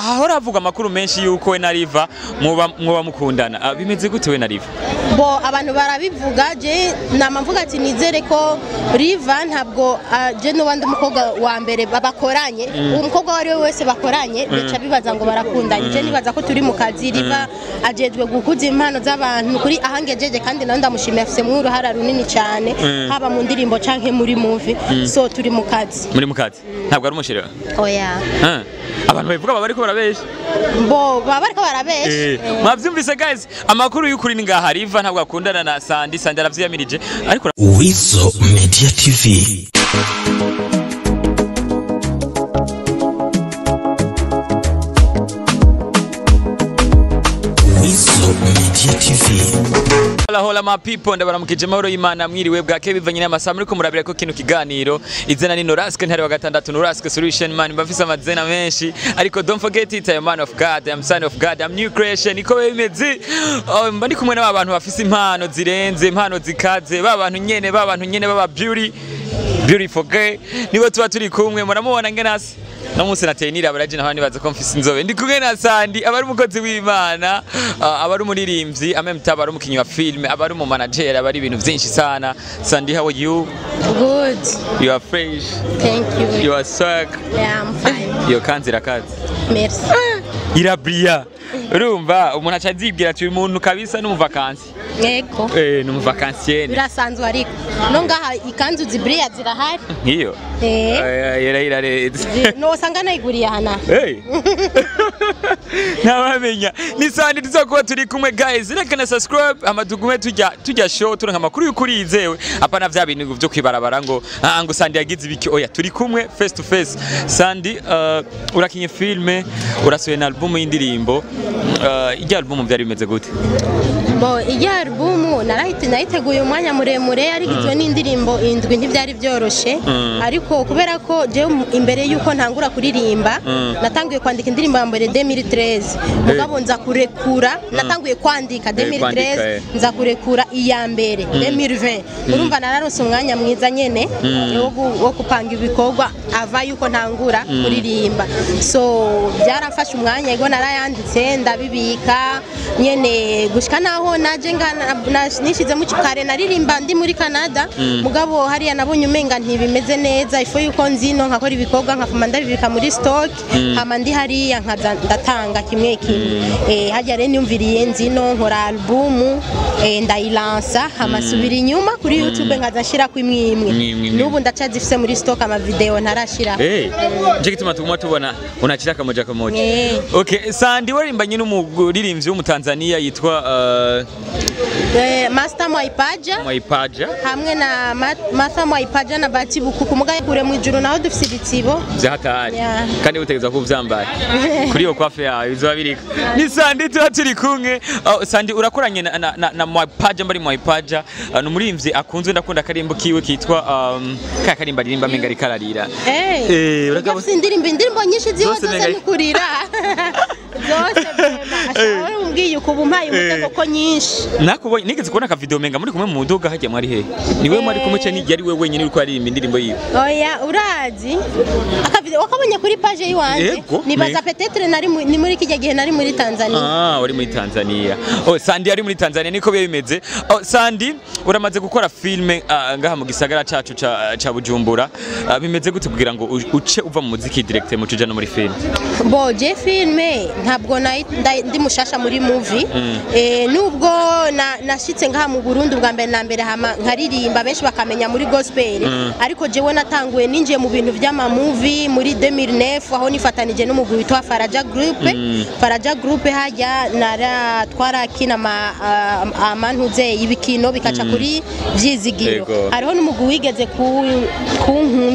ahora avuga amakuru menshi yuko we na Riva mwoba mukundana bimeze gute we na Riva bo abantu barabivuga je namamvuga ati nizere ko Riva ntabwo je no wandi umukobwa wa mbere babakoranye umukobwa wari wese bakoranye bica bibaza ngo barakundanye je nibaza ko turi mu kazi Riva ajejwe gukuza impano z'abantu kuri ahangejeje kandi nawe ndamushimiye afise mu ruhara runini cyane haba mu ndirimbo canke muri movie so turi mu kazi ntabwo ari umushirira oya abantu bavuga bariko barabesha bo bariko barabesha mwavyumvise guys amakuru y'ukuri ni ngaha Riva ntabwo akundana na Sandi aravyiyamirije ariko Wizo Media TV. Media TV. Hola my people ndabaramukije mahoro y'Imana mwiriwe bwake bivanye n'amasaha muri ko murabira ko kino kiganiro izena ni Noraske ntari wa gatandatu Noraske solution man bafise amazena menshi ariko don't forget it I am man of God I am son of God I am new creation iko bimeze mbandi kumwe n'abantu bafise impano zirenze impano zikaze babantu nyene baba beautiful girl nibo tuba turi kumwe muramubona ngenasi no munsi natenira abaraje n'abandi baza ko mfise inzobe ndi kumwe na Sandi abari umukozi w'Imana abari umuririmbyi amemta ari umukinyi wa film abari mu manager abari ibintu byinshi sana Sandi how are you good you are fresh thank you you are swag yeah I'm fine yo kanzira kazi merci irabria urumva umuntu acazibwira ati uyu muntu kabisa no mu vacances yego no mu vacancienne birasanzwe ariko no ngaha ikanzu zibria zirahari ngiyo irareze no sanga nayiguriye hana ntabamenya ni Sandi tuzakuba turi kumwe guys reka na subscribe amadugume tujya show turanka amakuru y'ukuri yizewe apana vya bintu byo kwibarabara ngo ngo Sandi yagize ibiki oya turi kumwe face to face Sandi urakinye filme urasuye na album y'indirimbo ijya album byari bimeze gute bo ijya album narayiteguye umwanya muremure arigizwe n'indirimbo indwi ntibyari byoroshe ariko kubera ko je imbere yuko ntangura kuririmba natanguye kwandika indirimbo ya mbere 2013 mugabo nza kurekura natanguye kwandika 2013 nza kurekura iya mbere 2020 urumva nararose umwanya mwiza nyene wo kupanga ibikorwa ava yuko ntangura kuririmba so byarafashe umwanya yego narayanditse ndabibika nyene gushika naho naje nishize mu kare naririmba ndi muri Canada mugabo hariya nabonye umenga ntibimeze neza ifo yuko nzino nkakora ibikorwa nkafuma ndabibika muri stock hama ndi hariya nkaza ndatanga kimwe hajya rero nyumviriye nzino nkora album ndayilansa hama subira inyuma kuri YouTube nkaza nshira ku imwe n'ubu ndacazifise muri stock ama video ntarashira je gituma tubona unakira kamoja okay Sandi warimbanye n'umuririmbyi w'umutanzania yitwa Master Mwaipaja hamwe na Master Mwaipaja na Bati Bukuku mugaye kure mu ijuru naho dufise ibitsibo byahatari kandi utegeza ko uvyambara kuri yo kwafe yawe izobabirika ni Sandi turi kumwe Sandi urakoranye na Mwaipaja mbari Mwaipaja n'umuririmbyi akunzwe ndakunda karimbo kiwe kitwa ka karimba ririmba menga rikararira uragafise indirimbo nyinshi zose nukurira zose bema umbwiye kuba umpaye umutego ko nyinshi nakubonye nigeze kubona ka video menga muri kumwe mu muduga hajya mwari he niwe mwari kumwe cyane yari we wenyine uri kwaririmba indirimbo yiwe oya urazi aka video wakabonye kuri page yiwanje nibaza peut-être ni muri kijya gihe nari muri Tanzania wari muri Tanzania Sandi ari muri Tanzania niko bimeze Sandi uramaze gukora filme ngaha mu gisagara cacu ca Bujumbura bimeze gute kugira ngo uce uva mu muziki direct mu tuja no muri film bo je filme ntabwo ndi mushasha muri movie nubwo nashitse ngaha mu Burundi bwa mbere na mbere hama nkaririmba benshi bakamenya muri gospel ariko jewe natanguye ninjiye mu bintu by'ama movie muri 2009 aho nifatanije n'umugwi witwa Faraja Group hajya twarakina amantuze ibikino bikaca kuri vyizigiro hariho n'umugwi wigeze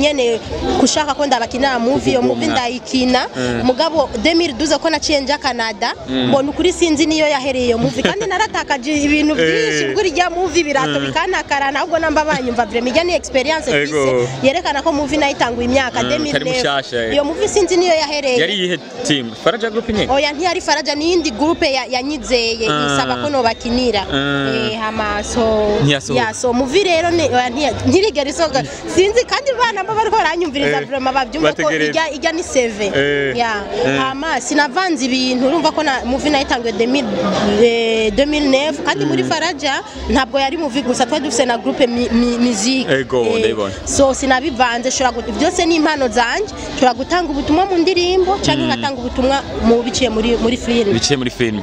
nyene kushaka ko ndabakina movie yo movie ndayikina mugabo 2012 ko naciye nja Canada mbona ukuri sinzi niyo yahereye iyo movie kandi naratakaje ibintu byinshi kuri rya movie birato bikanakara nabwo namba banyumva vraiment ijya ni experience fise yerekana ko movie nayitanguye imyaka 2009 iyo movie sinzi niyo yahereye yari ihe team Faraja group nyene oya ntiyari Faraja nindi group yanyizeye isaba ko no bakinira hama so movie rero ntirigera isoga sinzi kandi bana bariko baranyumviriza vraiment bavyumva ko ijya ni CV hama sinavanze ibintu urumva ko na movie nayitanguye 2009 kandi muri Faraja ntabwo yari movie gusa twa dufise na groupe musique so sinabivanze shobora byose ni impano zanje shobora gutanga ubutumwa mu ndirimbo canke ngatanga ubutumwa mu biciye muri film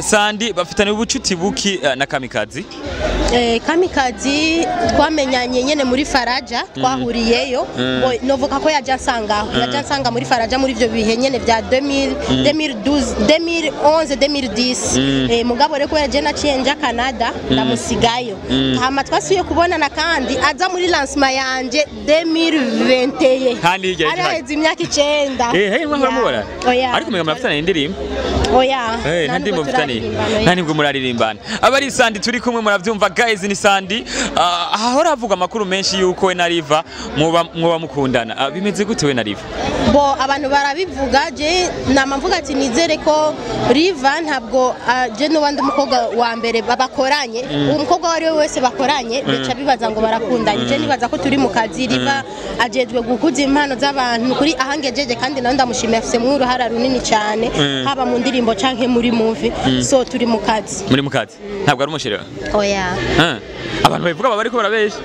Sandy bafitanye ubucuti buki na Kamikazi Kamikazi twamenyanye nyene muri Faraja twahuriyeyo novuga ko yaje ansanga muri Faraja muri ivyo bihe nyene vya 2011 mugabo reko yaje naciye nja Canada ndamusigayo hama twasuye kubonana kandi aza muri lancement yanje 2021 kandi araheze imyaka 9 mwamubora ariko mega murafitanye indirimbo nandi mufitanye nandi ngo muraririmbana abari Sandy turi kumwe muravyumva guys ni Sandy ahora avuga amakuru menshi yuko we na Riva mwoba mukundana bimeze gute we na Riva bo abantu barabivuga je namvuga ati nizere ko Riva ntabwo je no wandi mukobwa wa mbere babakoranye umukobwa wari wese bakoranye bica bibaza ngo barakundanye je nibaza ko turi mu kazi Riva ajedwe gukuza impano z'abantu kuri ahangejeje kandi nawe ndamushimiye afise mu ruhara runini cyane haba mu ndirimbo canke muri movie so turi mu kazi ntabwo ari umushirira oya abantu bavuga bariko barabesha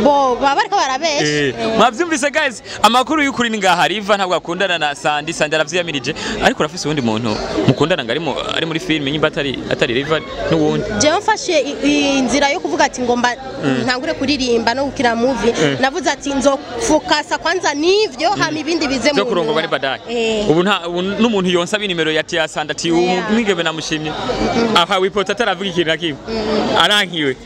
bo bariko barabesha mwavyumvise guys amakuru y'ukuri ni ngaha Riva ntabwo akundana na Sandy aravyiyamirije ariko urafise uwundi muntu mukundana ngo ari muri film nyimba atari Riva n'uwundi jewe mfashe inzira yo kuvuga ati ngomba ntangure kuririmba no gukira movie navuze ati nzofukasa kwanza nivyo hama ibindi bize mu kurongo bari badai ubu n'umuntu yonsa binimero ya Tia Sandy ati umwigebe namushimye aha wipota ataravuga ikintu nakimwe arankiwe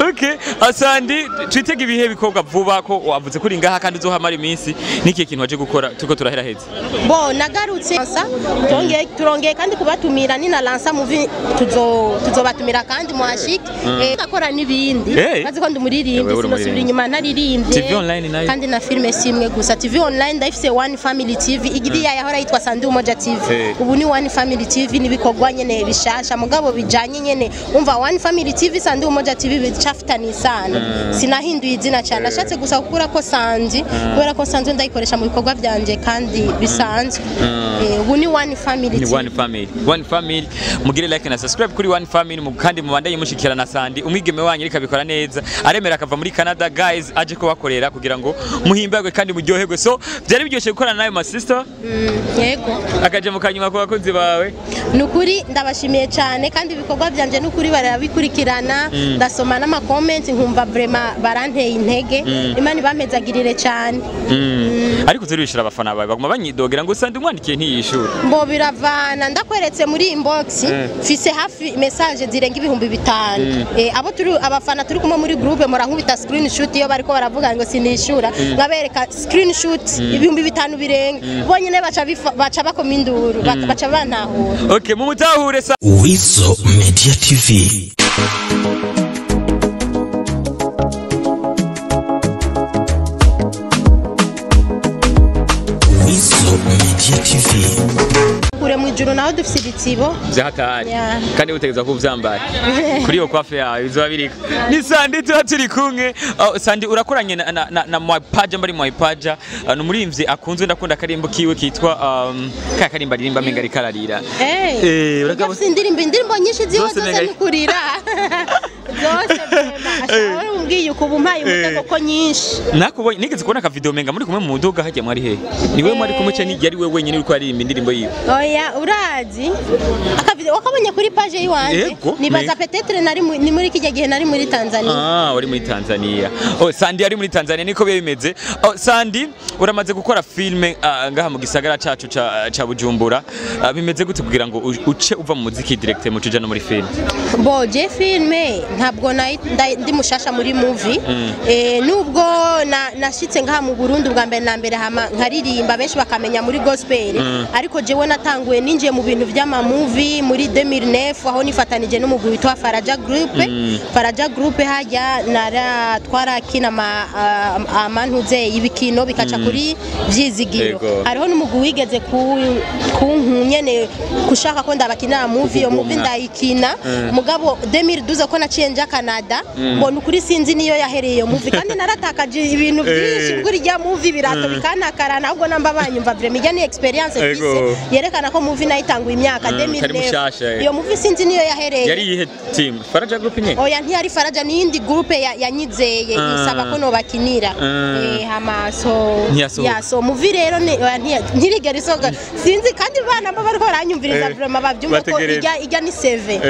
okay Sandy twitega ibihe bikorwa vuba ko wavuze kuri ngaha kandi uzohamara iminsi niki kintu waje gukora tuko turahera heze bo nagarutse turongeye kandi kubatumira ni na lansa movie tuzobatumira kandi muhashike akora nibindi bazi ko ndumuririmbe sinosubira inyuma naririmbye TV online nayo kandi na filme simwe gusa TV online ndafise One Family TV igidiya yahora yitwa SUNDY Umoja TV ubu ni One Family TV nibikorwa nyene bishasha mugabo bijanye nyene umva One Family TV SUNDY Umoja TV bicafitani sana sinahinduye izina cyane ashatse gusa gukura ko Sandy kubera ko Sandy ndayikoresha mu bikorwa byanje kandi bisanzwe ubu ni One Family TV One Family mugire like na subscribe kuri One Family kandi mubandanye mushikira na Sandy umwigeme wanyu rika bikora neza aremera akava muri Canada guys aje ko bakorera kugira ngo muhimbagwe kandi muryoherwe so byari byoshe gukorana nayo my sister yego akaje mu kanyuma ko bakunzi bawe nukuri ndabashimiye cyane kandi ibikorwa byanje nukuri barabikurikirana ndasoma n'ama comment nkumva vraiment baranteye intege imana bamezagirire cyane ariko zirishira abafana bawe baguma banyidogera ngo Sandy umwandikiye ntiyishura mbo biravana ndakweretse muri inbox fise hafi message zirenga 5000 abo turi abafana turi kumwe muri groupe murankubita screenshot iyo bariko baravuga ngo sinishura ngabereka screenshot 5000 birenga bonyene baca bakominduru baca bantahura okay mu mutahure Wizo Media TV Media TV kure mu ijuru naho dufise ibitsibo byahatari kandi utegeza ko uvyambaye kuri yo kwafe yawe bizoba biriko ni Sandy turi kumwe Sandy urakoranye na Mwapaja mbari Mwapaja n'umurimvyi akunzwe ndakunda karimbo kiwe kitwa ka karimba ririmba menga rikararira uragafise indirimbo nyinshi ziho zose nikurira zose bema ashobora umbwiye ukubumpaye umutego ko nyinshi nakubonye nigeze kubona ka video menga muri kumwe mu muduga hajya mwari he niwe mwari kumwe cyane yari we wenyine uriko aririmba indirimbo yiwe oya urazi akavideo wakabonye kuri page yiwanje nibaza peut-être ni muri kijya gihe nari muri Tanzania wari muri Tanzania Sandy ari muri Tanzania niko bimeze Sandy uramaze gukora filme ngaha mu gisagara cacu ca Bujumbura bimeze gute kugira ngo uce uva mu muziki direct mu cuja no muri film bo je filme ntabwo ndi mushasha muri movie nubwo nashitse ngaha mu Burundi bwa mbere na mbere nkaririmba benshi bakamenya muri gospel ariko jewe natanguye ninjiye mu bintu by'ama movie muri 2009 aho nifatanije n'umugwi witwa Faraja Group hajya twarakina amantuze ibikino bikaca kuri vyizigiro hariho n'umugwi wigeze nyene kushaka ko ndabakina movie yo movie ndayikina mugabo 2012 ko naciye nja Canada mbona ukuri sinzi niyo yahereye iyo movie kandi naratakaje ibintu byinshi kuri rya movie birato bikanakarana ahubwo namba banyumva vraiment ijya ni experience fise yerekana ko movie nayitanguye imyaka 2009 iyo movie sinzi niyo yahereye yari ihe team Faraja Group nye oya ntiyari Faraja niyindi group yanyizeye isaba ko no bakinira so movie rero ntirigera isoga sinzi kandi bana bariko baranyumviriza vraiment bavyumva ko ijya ni CV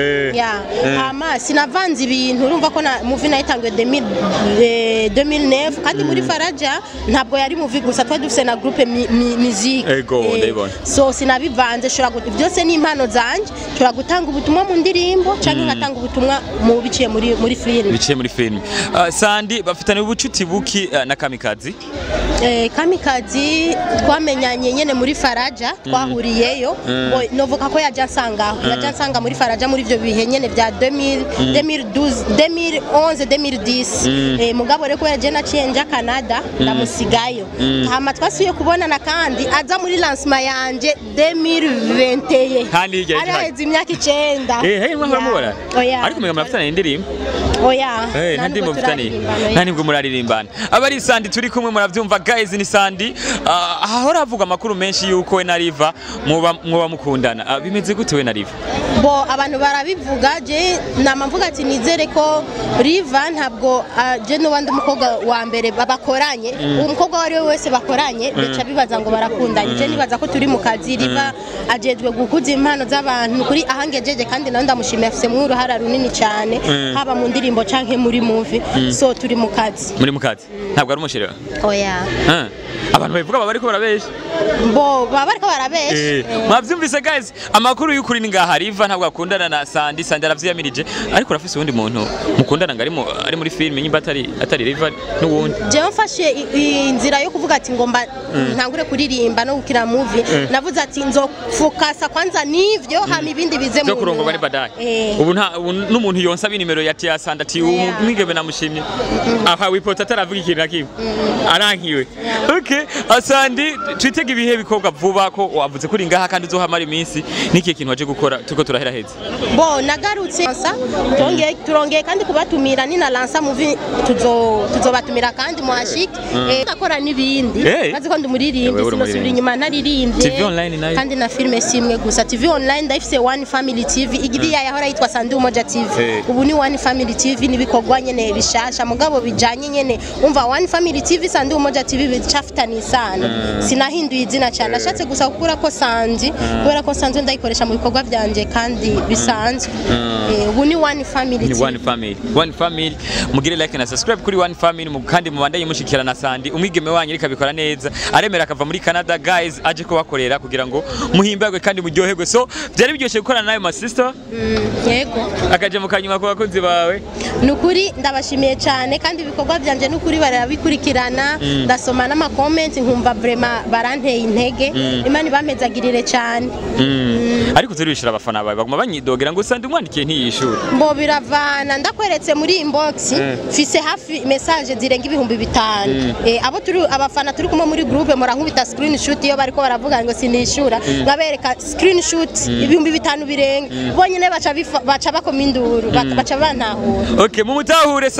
sinavanze ibintu urumva ko na movie nayitanguye 2009 kandi muri Faraja ntabwo yari movie gusa twari dufise na groupe musique so sinabivanze byose ni impano zanje shobora gutanga ubutumwa mu ndirimbo canke ngatanga ubutumwa mu biciye muri film Sandy bafitanye ubucuti buki na Kamikazi Kamikazi twamenyanye nyene muri Faraja twahuriyeyo novuga ko yaje ansanga muri Faraja muri ivyo bihe nyene bya 2011 2010 mugabo reko yaje naciye nja Canada ndamusigayo hama twasuye kubonana kandi aza muri lancement yanje 2021 kandi araheze imyaka 9 mwamubora ariko mwe murafitanye indirimbo nandi mufitanye nani bwo muraririmbana abari Sandy turi kumwe muravyumva guys ni Sandy ahora avuga amakuru menshi yuko we na Riva mwoba mukundana bimeze gute we na Riva abantu barabivuga je namamvuga ati nizere ko Riva ntabwo je no wandi umukobwa wa mbere babakoranye umukobwa wari wese bakoranye bica bibaza ngo barakundanye je nibaza ko turi mu kazi Riva ajejwe gukuza impano z'abantu kuri ahangejeje kandi nawe ndamushimiye afise mu ruhara runini cyane haba mu ndirimbo canke muri movie so turi mu kazi ntabwo ari umushirira oya abantu bavuga bariko barabesha bariko barabesha mwavyumvise guys amakuru y'ukuri ni ngaha Riva ntabwo akundana na Sandy aravyiyamirije ariko urafise uwundi muntu mukundana ngo ari muri film nyimba atari Riva n'uwundi jewe mfashe inzira yo kuvuga ati ngomba ntangure kuririmba no gukira movie navuze ati nzofukasa kwanza nivyo hama ibindi bize mu kurongo bari badai ubu n'umuntu yonsa binimero ya Tia Sandy ati umwigebe namushimye aha wipota ataravuga ikintu nakimwe arankiwe Sandy twitega ibihe bikorwa vuba ko wavuze kuri ngaha kandi uzohamara iminsi niki kintu waje gukora tuko turahera heze nagarutse turongeye kandi kubatumira ni na lansa movie tuzobatumira kandi muhashike akora nibindi kazi ko ndumuririmbe sinosubira inyuma naririmbye TV online nayo kandi na filme simwe gusa TV online ndafise One Family TV igiriya yahora yitwa SUNDY Umoja TV ubu ni One Family TV nibikorwa nyene bishasha mugabo bijanye nyene umva One Family TV SUNDY Umoja TV bicafitani sana sinahinduye izina cyane ashatse gusa gukura ko Sandy kubera ko Sandy ndayikoresha mu bikorwa byanje kandi bisanzwe ubu ni One Family TV One Family mugire like na subscribe kuri One Family kandi mubandanye mushikira na Sandy umwigeme wanyu rika bikora neza aremera akava muri Canada guys aje ko bakorera kugira ngo muhimbagwe kandi muryoherwe so byari biryoshye gukorana nawe my sister yego akaje mu kanyuma ko bakunzi bawe nukuri ndabashimiye cyane kandi ibikorwa byanje nukuri barabikurikirana ndasoma n'ama comment nkumva vraiment baranteye intege Imana ibamezagirire cyane ariko turishira abafana bawe baguma banyidogera ngo Sandy umwandikiye ntiyishura biravana ndakweretse muri inbox fise hafi message zirenga 5,000 abo turi abafana turi kumwe muri groupe murankubita screenshot iyo bariko baravuga ngo sinishura ngabereka screenshot 5,000 birenga bonyene baca bakoma induru baca bantahura mu mutahure